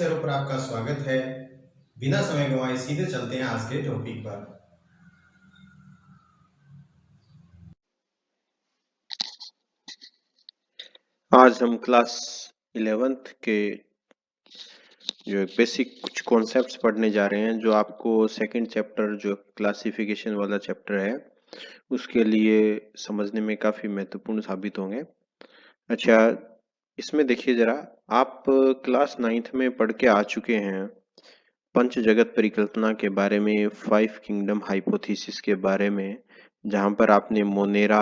विषयों पर आपका स्वागत है। बिना समय गंवाए सीधे चलते हैं आज के टॉपिक पर। आज हम क्लास 11th के जो बेसिक कुछ कॉन्सेप्ट्स पढ़ने जा रहे हैं, जो आपको सेकंड चैप्टर जो क्लासिफिकेशन वाला चैप्टर है उसके लिए समझने में काफी महत्वपूर्ण साबित होंगे। अच्छा, इसमें देखिए जरा, आप क्लास 9th में पढ़ के आ चुके हैं पंच जगत परिकल्पना के बारे में, 5 किंगडम हाइपोथेसिस के बारे में, जहां पर आपने Monera,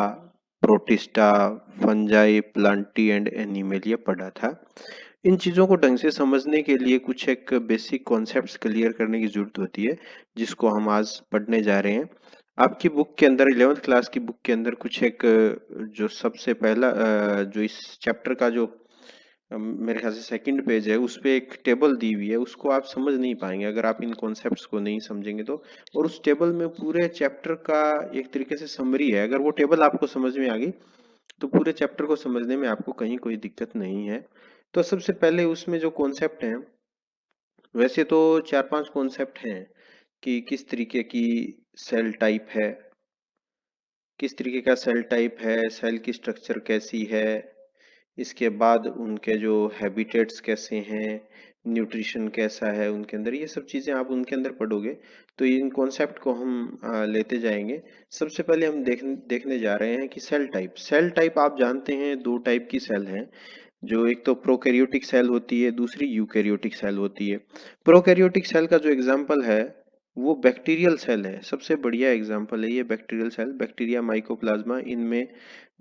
protista, fungi, Plantae and animalia पढ़ा था। इन चीजों को ढंग से समझने के लिए कुछ एक बेसिक कॉन्सेप्ट्स क्लियर करने की जरूरत होती है, जिसको हम आज पढ़ने जा रहे हैं। आपकी बुक के अंदर 11th क्लास की बुक के अंदर कुछ एक जो सबसे पहला जो इस चैप्टर का जो मेरे ख्याल से सेकंड पेज है, उस पे एक टेबल दी हुई है, उसको आप समझ नहीं पाएंगे अगर आप इन कॉन्सेप्ट्स को नहीं समझेंगे तो। और उस टेबल में पूरे चैप्टर का एक तरीके से समरी है। अगर वो टेबल आपको समझ में आ गई तो पूरे चैप्टर को समझने में आपको कहीं कोई दिक्कत नहीं है। तो सबसे पहले उसमें जो कॉन्सेप्ट है, वैसे तो 4-5 कॉन्सेप्ट हैं कि किस तरीके की सेल टाइप है, किस तरीके का सेल टाइप है, सेल की स्ट्रक्चर कैसी है, इसके बाद उनके जो हैबिटेट्स कैसे हैं, न्यूट्रिशन कैसा है उनके अंदर, ये सब चीजें आप उनके अंदर पढ़ोगे तो इन कॉन्सेप्ट को हम लेते जाएंगे। सबसे पहले हम देखने जा रहे हैं कि सेल टाइप आप जानते हैं, दो टाइप की सेल हैं, जो एक तो प्रोकैरियोटिक सेल होती है, दूसरी यूकैरियोटिक सेल होती है। प्रोकैरियोटिक सेल का जो एग्जांपल है वो बैक्टीरियल सेल है, सबसे बढ़िया एग्जांपल है ये बैक्टीरियल सेल, बैक्टीरिया, माइकोप्लाज्मा, इनमें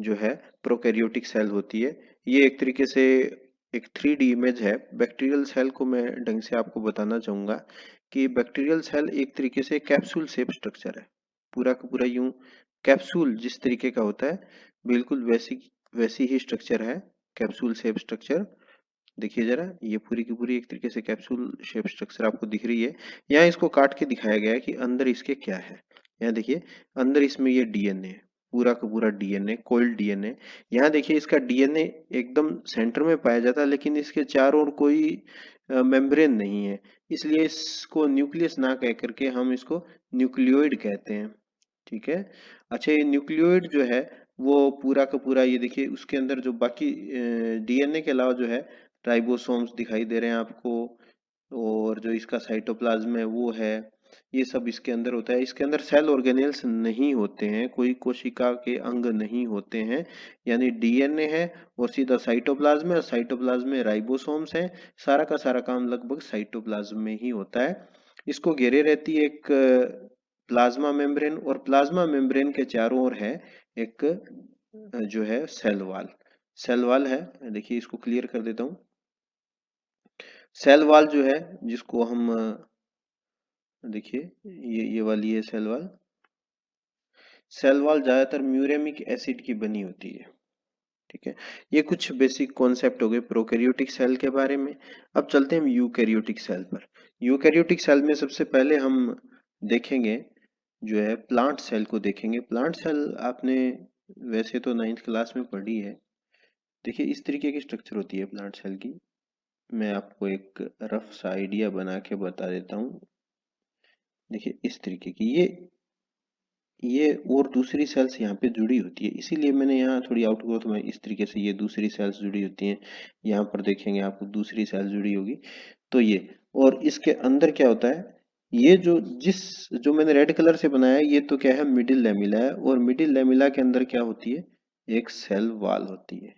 जो है प्रोकैरियोटिक सेल होती है। ये एक तरीके से एक 3D इमेज है। बैक्टीरियल सेल को मैं ढंग से आपको बताना चाहूंगा कि बैक्टीरियल सेल एक तरीके से कैप्सूल शेप स्ट्रक्चर है, पूरा का पूरा यूं कैप्सूल जिस तरीके का होता है, बिल्कुल वैसी वैसी ही स्ट्रक्चर है, कैप्सूल शेप स्ट्रक्चर। देखिए जरा, ये पूरी की पूरी एक तरीके से कैप्सूल शेप स्ट्रक्चर आपको दिख रही है। यहाँ इसको काट के दिखाया गया है कि अंदर इसके क्या है। यहाँ देखिए, अंदर इसमें ये डीएनए, पूरा का पूरा डीएनए, कोल्ड डीएनए। यहाँ देखिए, इसका डीएनए एकदम सेंटर में पाया जाता है, लेकिन इसके चारों ओर कोई मेम्ब्रेन नहीं है, इसलिए इसको न्यूक्लियस ना कह करके हम इसको न्यूक्लियोइड कहते हैं। ठीक है। अच्छा, ये न्यूक्लियोइड जो है वो पूरा का पूरा, ये देखिए उसके अंदर जो बाकी डीएनए के अलावा जो है राइबोसोम्स दिखाई दे रहे हैं आपको, और जो इसका साइटोप्लाज्म है वो है, ये सब इसके अंदर होता है। इसके अंदर सेल ऑर्गेनेल्स नहीं होते हैं, कोई कोशिका के अंग नहीं होते हैं, यानी डीएनए है और सीधा साइटोप्लाज्म है, और साइटोप्लाज्म में राइबोसोम्स है। सारा का सारा काम लगभग साइटोप्लाज्म में ही होता है। इसको घेरे रहती है एक प्लाज्मा मेम्ब्रेन, और प्लाज्मा मेम्ब्रेन के चारों ओर है एक जो है सेल वॉल। सेल वॉल है, देखिए इसको क्लियर कर देता हूँ। सेल वॉल जो है, जिसको हम देखिए, ये वाली है सेल वॉल। सेल वॉल ज्यादातर म्यूरेमिक एसिड की बनी होती है। ठीक है। ये कुछ बेसिक कॉन्सेप्ट हो गए प्रोकैरियोटिक सेल के बारे में। अब चलते हैं हम यूकैरियोटिक सेल पर। यूकैरियोटिक सेल में सबसे पहले हम देखेंगे जो है प्लांट सेल को देखेंगे। प्लांट सेल आपने वैसे तो 9th क्लास में पढ़ी है। देखिए, इस तरीके की स्ट्रक्चर होती है प्लांट सेल की। मैं आपको एक रफ सा आइडिया बना के बता देता हूँ। देखिए, इस तरीके की ये और दूसरी सेल्स यहाँ पे जुड़ी होती है, इसीलिए मैंने यहाँ थोड़ी आउटग्रोथ में इस तरीके से ये दूसरी सेल्स जुड़ी होती हैं। यहाँ पर देखेंगे आपको दूसरी सेल जुड़ी होगी, तो ये, और इसके अंदर क्या होता है, ये जो मैंने रेड कलर से बनाया है, ये तो क्या है, मिडिल लेमिला है, और मिडिल लेमिला के अंदर क्या होती है, एक सेल वॉल होती है।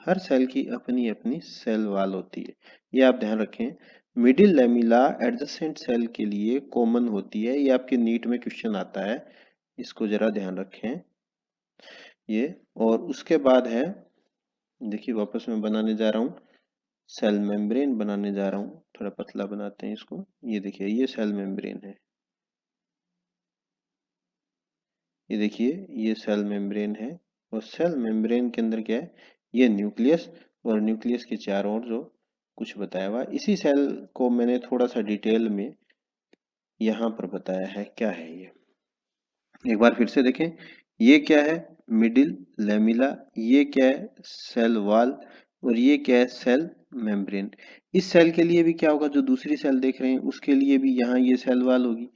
हर सेल की अपनी अपनी सेल वॉल होती है, ये आप ध्यान रखें। मिडिल लेमिला एडजेसेंट सेल के लिए कॉमन होती है, ये आपके नीट में क्वेश्चन आता है, इसको जरा ध्यान रखें ये। और उसके बाद है, देखिए वापस मैं बनाने जा रहा हूँ, सेल मेम्ब्रेन बनाने जा रहा हूँ, थोड़ा पतला बनाते हैं इसको। ये देखिए, ये सेल मेम्ब्रेन है, ये देखिए ये सेल मेम्ब्रेन है, और सेल मेम्ब्रेन के अंदर क्या है, ये न्यूक्लियस, और न्यूक्लियस के चारों ओर जो कुछ बताया हुआ, इसी सेल को मैंने थोड़ा सा डिटेल में यहाँ पर बताया है क्या है ये। एक बार फिर से देखें, ये क्या है, मिडिल लेमिला, ये क्या है, सेल वॉल, और ये क्या है, सेल मेम्ब्रेन। इस सेल के लिए भी क्या होगा, जो दूसरी सेल देख रहे हैं उसके लिए भी यहाँ ये सेल वाल होगी,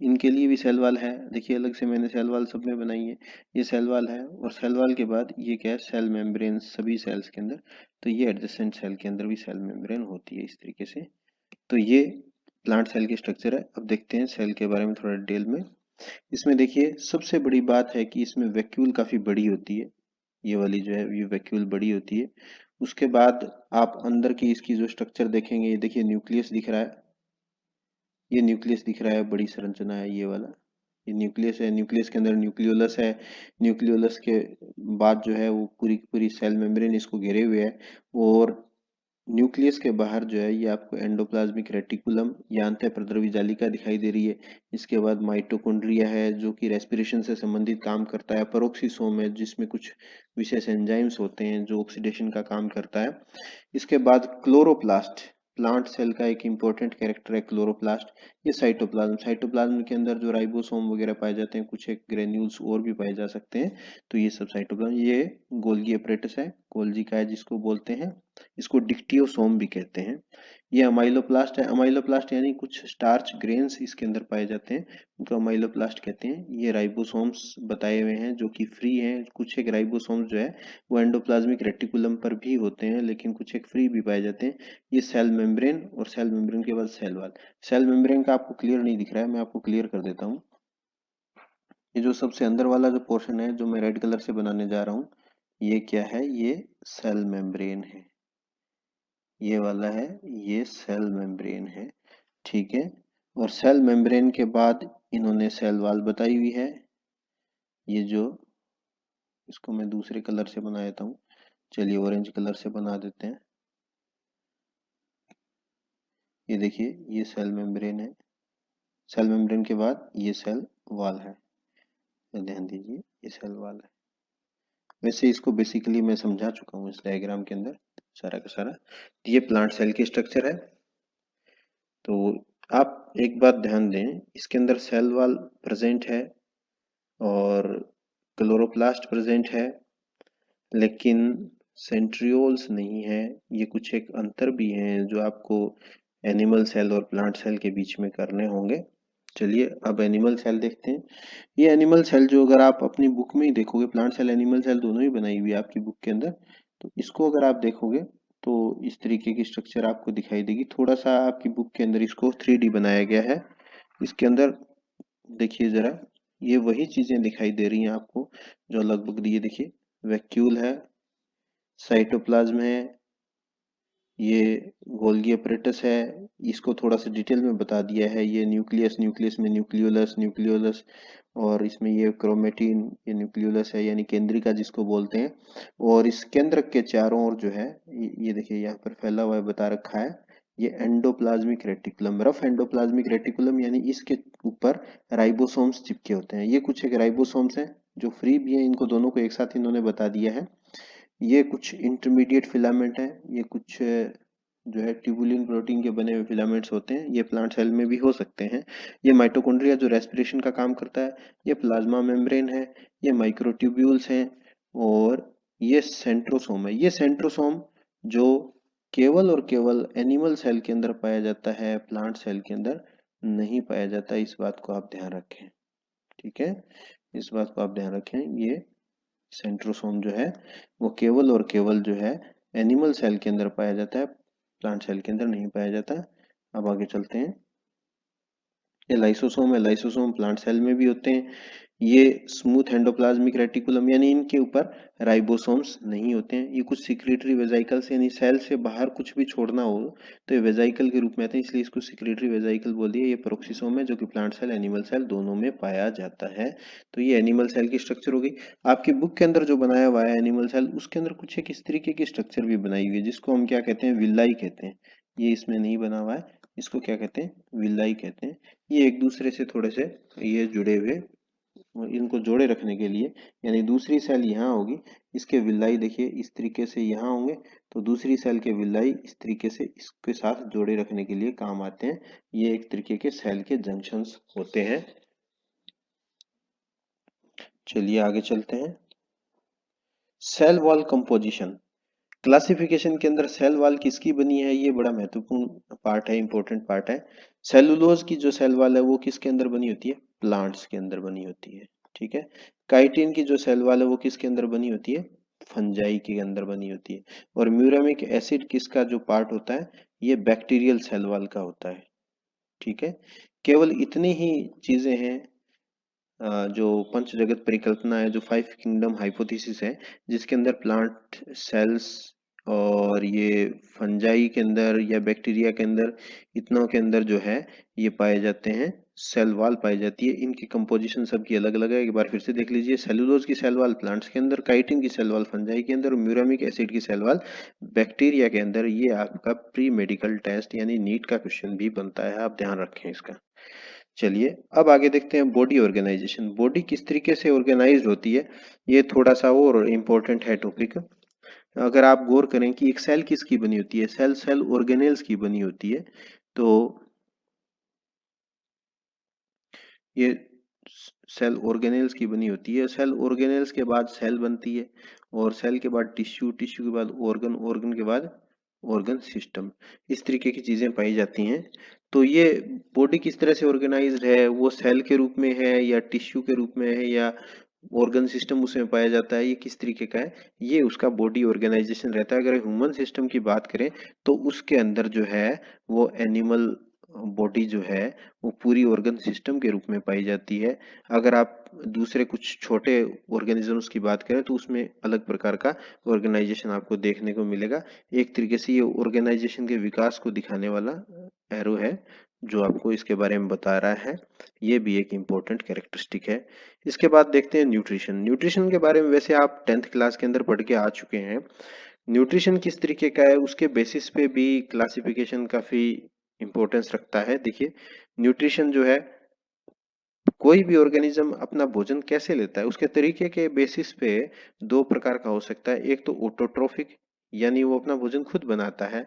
इनके लिए भी सेल वाल है। देखिए अलग से मैंने सेल वाल सब में बनाई है, ये सेल वाल है और सेल वाल के बाद ये क्या है, सेल मेम्ब्रेन सभी सेल्स के अंदर। तो ये एडजेसेंट सेल के अंदर भी सेल मेम्ब्रेन होती है इस तरीके से। तो ये प्लांट सेल की स्ट्रक्चर है। अब देखते हैं सेल के बारे में थोड़ा डिटेल में। इसमें देखिए सबसे बड़ी बात है कि इसमें वैक्यूल काफी बड़ी होती है, ये वाली जो है ये वैक्यूल बड़ी होती है। उसके बाद आप अंदर की इसकी जो स्ट्रक्चर देखेंगे, ये देखिए न्यूक्लियस दिख रहा है, ये न्यूक्लियस दिख रहा है, बड़ी संरचना है ये वाला, ये न्यूक्लियस है। न्यूक्लियस के अंदर न्यूक्लियोलस है, न्यूक्लियोलस के बाद जो है वो पूरी पूरी सेल मेम्ब्रेन इसको घेरे हुए है। और न्यूक्लियस के बाहर जो है ये आपको एंडोप्लाज्मिक रेटिकुलम या अंतःप्रद्रवी जालिका दिखाई दे रही है। इसके बाद माइटोकॉन्ड्रिया है जो कि रेस्पिरेशन से संबंधित काम करता है। पेरोक्सिसोम है जिसमें कुछ विशेष एंजाइम्स होते हैं जो ऑक्सीडेशन का काम करता है। इसके बाद क्लोरोप्लास्ट, प्लांट सेल का एक इंपॉर्टेंट कैरेक्टर है क्लोरोप्लास्ट। ये साइटोप्लाज्म, साइटोप्लाज्म के अंदर जो राइबोसोम वगैरह पाए जाते हैं, कुछ एक ग्रेन्यूल्स और भी पाए जा सकते हैं। तो ये सब साइटोप्लाज्म। ये गोल्गी अपरेटस है, गोल्जी का है जिसको बोलते हैं, इसको डिक्टियोसोम भी कहते हैं। ये अमाइलोप्लास्ट है, अमाइलोप्लास्ट यानी कुछ स्टार्च ग्रेन्स इसके अंदर पाए जाते हैं, उनको अमाइलोप्लास्ट कहते हैं। ये राइबोसोम्स बताए हुए हैं जो कि फ्री हैं। कुछ एक राइबोसोम्स जो है वो एंडोप्लाज्मिक रेटिकुलम पर भी होते हैं, लेकिन कुछ एक फ्री भी पाए जाते हैं। ये सेल मेम्ब्रेन और सेल मेम्ब्रेन के बाद सेल वॉल। सेल मेम्ब्रेन का आपको क्लियर नहीं दिख रहा है, मैं आपको क्लियर कर देता हूँ। ये जो सबसे अंदर वाला जो पोर्शन है जो मैं रेड कलर से बनाने जा रहा हूँ, ये क्या है, ये सेल मेम्ब्रेन है। ये वाला है, ये सेल मेम्ब्रेन है, ठीक है। और सेल मेम्ब्रेन के बाद इन्होंने सेल वॉल बताई हुई है। ये जो, इसको मैं दूसरे कलर से बना देता हूँ, चलिए ऑरेंज कलर से बना देते हैं। ये देखिए ये सेल मेम्ब्रेन है, सेल मेम्ब्रेन के बाद ये सेल वॉल है, तो ध्यान दीजिए ये सेल वॉल है। वैसे इसको बेसिकली मैं समझा चुका हूँ इस डायग्राम के अंदर सारा का सारा। ये प्लांट सेल की स्ट्रक्चर है। तो आप एक बात ध्यान दें, इसके अंदर सेल वॉल प्रेजेंट है और क्लोरोप्लास्ट प्रेजेंट है, लेकिन सेंट्रियोल्स नहीं है। ये कुछ एक अंतर भी हैं जो आपको एनिमल सेल और प्लांट सेल के बीच में करने होंगे। चलिए अब एनिमल सेल देखते हैं। ये एनिमल सेल जो अगर आप अपनी बुक में ही देखोगे, प्लांट सेल एनिमल सेल दोनों ही बनाई हुई है आपकी बुक के अंदर, तो इसको अगर आप देखोगे तो इस तरीके की स्ट्रक्चर आपको दिखाई देगी। थोड़ा सा आपकी बुक के अंदर इसको 3D बनाया गया है। इसके अंदर देखिए जरा, ये वही चीजें दिखाई दे रही हैं आपको जो लगभग, ये देखिए वैक्यूल है, साइटोप्लाज्म है, ये गोल्गी अपरेटस है, इसको थोड़ा सा डिटेल में बता दिया है। ये न्यूक्लियस, न्यूक्लियस में न्यूक्लियोलस, न्यूक्लियोलस, और इसमें ये क्रोमेटिन, ये न्यूक्लियोलस है यानी केंद्रिका जिसको बोलते हैं। और इस केंद्रक के चारों ओर जो है ये देखिए यहाँ पर फैला हुआ है, बता रखा है, ये endoplasmic reticulum, rough endoplasmic reticulum, यानी इसके ऊपर राइबोसोम्स चिपके होते हैं। ये कुछ एक राइबोसोम्स हैं जो फ्री भी हैं, इनको दोनों को एक साथ इन्होंने बता दिया है। ये कुछ इंटरमीडिएट फिलामेंट है, ये कुछ जो है ट्यूबुलिन प्रोटीन के बने हुए फिलामेंट्स होते हैं, ये प्लांट सेल में भी हो सकते हैं। ये माइटोकॉन्ड्रिया जो रेस्पिरेशन का काम करता है, ये प्लाज्मा मेम्ब्रेन है, ये माइक्रोट्यूब्यूल्स हैं, और ये सेंट्रोसोम है। ये सेंट्रोसोम जो केवल और केवल एनिमल सेल के अंदर पाया जाता है, प्लांट सेल के अंदर नहीं पाया जाता। इस बात को आप ध्यान रखें, ठीक है, इस बात को आप ध्यान रखें। ये सेंट्रोसोम जो है वो केवल और केवल जो है एनिमल सेल के अंदर पाया जाता है, प्लांट सेल के अंदर नहीं पाया जाता। अब आगे चलते हैं। ये लाइसोसोम है, लाइसोसोम प्लांट सेल में भी होते हैं। ये स्मूथ एंडोप्लाज्मिक रेटिकुलम, यानी इनके ऊपर राइबोसोम्स नहीं होते हैं। ये कुछ सिक्रेटरी वेजाइकल्स, यानी सेल से बाहर कुछ भी छोड़ना हो तो ये वेजाइकल के रूप में आते हैं, इसलिए इसको सिक्रेटरी वेजाइकल बोल दिया। ये पेरोक्सिसोम है जो कि प्लांट सेल एनिमल सेल दोनों में पाया जाता है। तो ये एनिमल सेल की स्ट्रक्चर हो गई। आपकी बुक के अंदर जो बनाया हुआ है एनिमल सेल, उसके अंदर कुछ एक इस तरीके की स्ट्रक्चर भी बनाई हुई है जिसको हम क्या कहते हैं, विलाई कहते हैं। ये इसमें नहीं बना हुआ है, इसको क्या कहते हैं, विलाई कहते हैं। ये एक दूसरे से थोड़े से ये जुड़े हुए, इनको जोड़े रखने के लिए, यानी दूसरी सेल यहाँ होगी, इसके विलाई देखिए इस तरीके से यहाँ होंगे, तो दूसरी सेल के विलाई इस तरीके से इसके साथ जोड़े रखने के लिए काम आते हैं। ये एक तरीके के सेल के जंक्शंस होते हैं। चलिए आगे चलते हैं। Cell wall composition. क्लासिफिकेशन के अंदर सेल वॉल किसकी बनी है, ये बड़ा महत्वपूर्ण पार्ट है, इंपॉर्टेंट पार्ट है। सेलुलोज की जो सेल वॉल है वो किसके अंदर बनी होती है, प्लांट्स के अंदर बनी होती है, ठीक है। काइटिन की जो सेल वॉल है वो किसके अंदर बनी होती है, फंजाई के अंदर बनी होती है। और म्यूरामिक एसिड किसका जो पार्ट होता है, ये बैक्टीरियल सेल वॉल का होता है, ठीक है। केवल इतनी ही चीजें हैं जो पंच जगत परिकल्पना है, जो फाइव किंगडम हाइपोथेसिस है, जिसके अंदर प्लांट सेल्स और ये फंजाई के अंदर या बैक्टीरिया के अंदर, इतनों के अंदर जो है ये पाए जाते हैं, सेल वॉल पाई जाती है। इनकी कंपोजिशन सबकी अलग अलग है, एक बार फिर से देख लीजिए। सेलुलोज की सेल वॉल प्लांट्स के अंदर, काइटिन की सेल वॉल फंजाई के अंदर, म्यूरामिक एसिड की सेल वॉल बैक्टीरिया के अंदर। ये आपका प्री मेडिकल टेस्ट यानी नीट का क्वेश्चन भी बनता है, आप ध्यान रखें इसका। चलिए अब आगे देखते हैं बॉडी ऑर्गेनाइजेशन। बॉडी किस तरीके से ऑर्गेनाइज होती है, ये थोड़ा सा और इम्पोर्टेंट है टॉपिक। अगर आप गौर करें कि एक सेल किसकी बनी होती है, सेल सेल ऑर्गेनेल्स की बनी होती है। तो ये सेल ऑर्गेनेल्स की बनी होती है। सेल ऑर्गेनेल्स के बाद सेल बनती है, और सेल के बाद टिश्यू, टिश्यू के बाद ऑर्गन, ऑर्गन के बाद ऑर्गन सिस्टम। इस तरीके की चीजें पाई जाती हैं। तो ये बॉडी किस तरह से ऑर्गेनाइज्ड है, वो सेल के रूप में है या टिश्यू के रूप में है या ऑर्गन सिस्टम उसमें पाया जाता है, ये किस तरीके का है, ये उसका बॉडी ऑर्गेनाइजेशन रहता है। अगर ह्यूमन सिस्टम की बात करें तो उसके अंदर जो है वो एनिमल बॉडी जो है वो पूरी ऑर्गन सिस्टम के रूप में पाई जाती है। अगर आप दूसरे कुछ छोटे ऑर्गेनिजम्स की बात करें तो उसमें अलग प्रकार का ऑर्गेनाइजेशन आपको देखने को मिलेगा। एक तरीके से ये ऑर्गेनाइजेशन के विकास को दिखाने वाला एरो है जो आपको इसके बारे में बता रहा है। ये भी एक इम्पोर्टेंट कैरेक्टरिस्टिक है। इसके बाद देखते हैं न्यूट्रिशन। न्यूट्रिशन के बारे में वैसे आप 10th क्लास के अंदर पढ़ के आ चुके हैं। न्यूट्रिशन किस तरीके का है उसके बेसिस पे भी क्लासिफिकेशन काफी इंपॉर्टेंस रखता है। देखिए न्यूट्रिशन जो है, कोई भी ऑर्गेनिज्म अपना भोजन कैसे लेता है उसके तरीके के बेसिस पे दो प्रकार का हो सकता है। एक तो ऑटोट्रोफिक यानी वो अपना भोजन खुद बनाता है,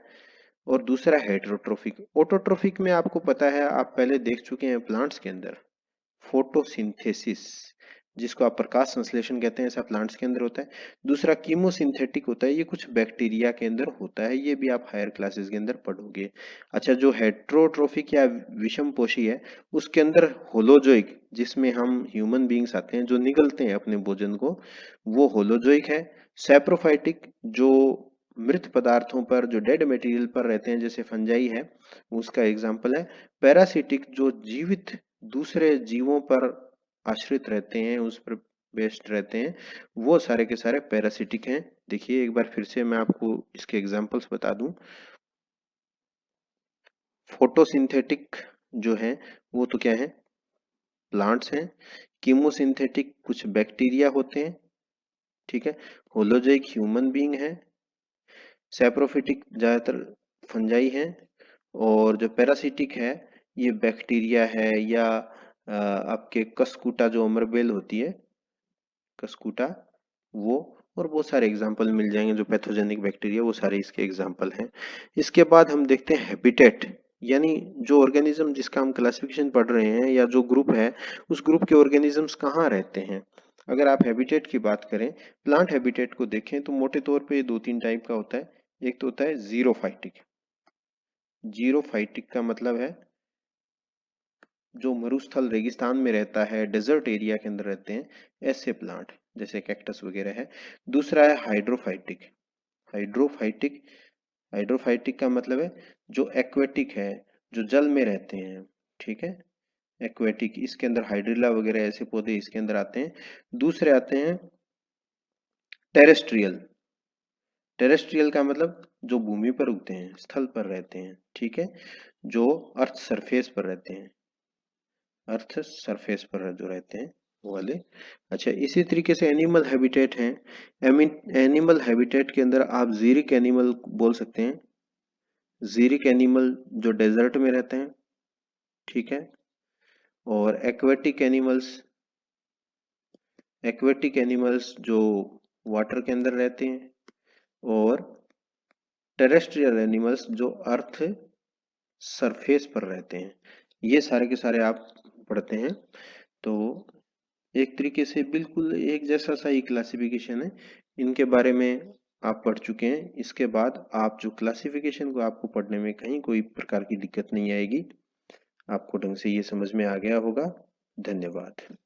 और दूसरा हेटेरोट्रोफिक। ऑटोट्रोफिक में आपको पता है, आप पहले देख चुके हैं प्लांट्स के अंदर फोटोसिंथेसिस, जिसको आप प्रकाश संश्लेषण कहते हैं, ऐसा प्लांट्स के अंदर होता है। दूसरा कीमोसिंथेटिक होता है, ये कुछ बैक्टीरिया के अंदर होता है, ये भी आप हायर क्लासेस के अंदर पढ़ोगे। अच्छा, जो हेट्रोट्रोफिक या विषम पोषी है उसके अंदर होलोजोइक, जिसमें हम ह्यूमन बींग्स आते हैं जो निगलते हैं अपने भोजन को, वो होलोजोइक है। सैप्रोफाइटिक जो मृत पदार्थों पर, जो डेड मटेरियल पर रहते हैं जैसे फंजाई है, उसका एग्जाम्पल है। पैरासिटिक जो जीवित दूसरे जीवों पर आश्रित रहते हैं, उस पर बेस्ड रहते हैं, वो सारे के सारे पैरासिटिक हैं। देखिए एक बार फिर से मैं आपको इसके एग्जांपल्स बता दूं। फोटोसिंथेटिक जो है वो तो क्या है, प्लांट्स हैं। कीमोसिंथेटिक कुछ बैक्टीरिया होते हैं, ठीक है। होलोजोइक ह्यूमन बीइंग है। सैप्रोफिटिक ज्यादातर फंजाई है। और जो पैरासिटिक है ये बैक्टीरिया है, या आपके कसकूटा जो अमरबेल होती है, कसकूटा, वो, और बहुत सारे एग्जाम्पल मिल जाएंगे जो पैथोजेनिक बैक्टीरिया, वो सारे इसके एग्जाम्पल हैं। इसके बाद हम देखते हैं हैबिटेट, यानी जो ऑर्गेनिज्म जिसका हम क्लासिफिकेशन पढ़ रहे हैं या जो ग्रुप है, उस ग्रुप के ऑर्गेनिजम्स कहाँ रहते हैं। अगर आप हैबिटेट की बात करें, प्लांट हैबिटेट को देखें तो मोटे तौर पे दो तीन टाइप का होता है। एक तो होता है जीरोफाइटिक। जीरोफाइटिक का मतलब है जो मरुस्थल रेगिस्तान में रहता है, डेजर्ट एरिया के अंदर रहते हैं, ऐसे प्लांट जैसे कैक्टस वगैरह है। दूसरा है हाइड्रोफाइटिक। हाइड्रोफाइटिक, हाइड्रोफाइटिक का मतलब है जो एक्वेटिक है, जो जल में रहते हैं, ठीक है। एक्वेटिक, इसके अंदर हाइड्रिला वगैरह ऐसे पौधे इसके अंदर आते हैं। दूसरे आते हैं टेरेस्ट्रियल। टेरेस्ट्रियल का मतलब जो भूमि पर उगते हैं, स्थल पर रहते हैं, ठीक है, जो अर्थ सरफेस पर रहते हैं, अर्थ सरफेस पर जो रहते हैं वो वाले। अच्छा, इसी तरीके से एनिमल हैबिटेट हैं। एनिमल हैबिटेट के अंदर आप जीरिक एनिमल बोल सकते हैं। जीरिक एनिमल जो डेजर्ट में रहते हैं, ठीक है। और एक्वेटिक एनिमल्स, एक्वेटिक एनिमल्स जो वाटर के अंदर रहते हैं। और टेरेस्ट्रियल एनिमल्स जो अर्थ सरफेस पर रहते हैं। ये सारे के सारे आप पढ़ते हैं। तो एक तरीके से बिल्कुल एक जैसा सा ही क्लासिफिकेशन है। इनके बारे में आप पढ़ चुके हैं। इसके बाद आप जो क्लासिफिकेशन को आपको पढ़ने में कहीं कोई प्रकार की दिक्कत नहीं आएगी, आपको ढंग से ये समझ में आ गया होगा। धन्यवाद।